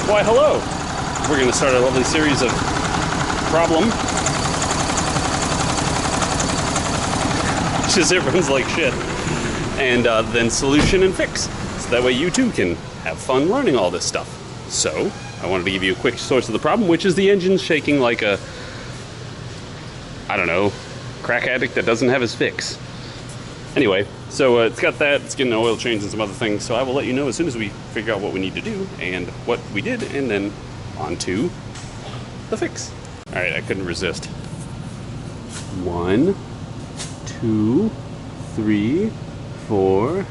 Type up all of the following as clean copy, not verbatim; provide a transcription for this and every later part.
Why, hello! We're going to start a lovely series of problem, which is it runs like shit, and then solution and fix. So that way you too can have fun learning all this stuff. So, I wanted to give you a quick source of the problem, which is the engine shaking like a, I don't know, crack addict that doesn't have his fix. Anyway, so it's got that, it's getting an oil change and some other things, so I will let you know as soon as we figure out what we need to do and what we did, and then on to the fix. Alright, I couldn't resist. 1, 2, 3, 4,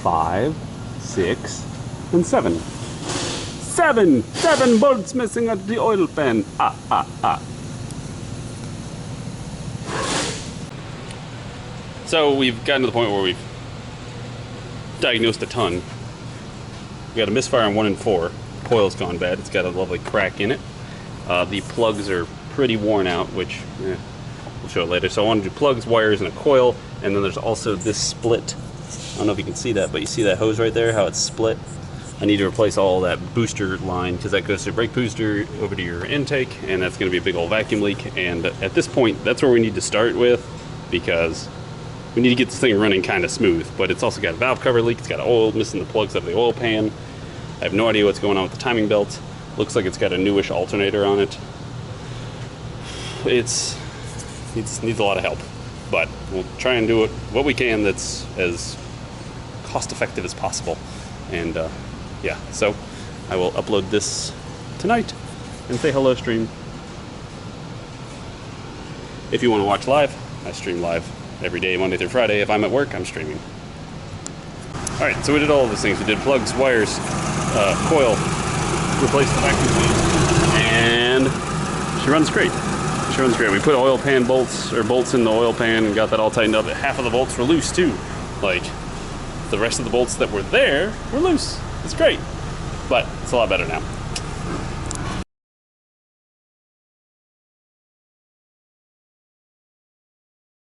5, 6, and 7. 7 bolts missing at the oil pan. So we've gotten to the point where we've diagnosed a ton. We got a misfire on 1 and 4. Coil's gone bad. It's got a lovely crack in it. The plugs are pretty worn out, which we'll show it later. So I want to do plugs, wires, and a coil. And then there's also this split. I don't know if you can see that, but you see that hose right there, how it's split? I need to replace all that booster line because that goes to brake booster over to your intake, and that's going to be a big old vacuum leak. And at this point, that's where we need to start with, because we need to get this thing running kind of smooth. But it's also got a valve cover leak. It's got oil missing the plugs out of the oil pan. I have no idea what's going on with the timing belt. Looks like it's got a newish alternator on it. It needs a lot of help, but we'll try and do it what we can that's as cost effective as possible. And yeah, so I will upload this tonight and say hello stream. If you want to watch live, I stream live every day, Monday through Friday. If I'm at work, I'm streaming. Alright, so we did all of these things. We did plugs, wires, coil, replaced the vacuum cleaner, and she runs great. She runs great. We put oil pan bolts, or bolts in the oil pan, and got that all tightened up. Half of the bolts were loose too. Like, the rest of the bolts that were there were loose. It's great, but it's a lot better now.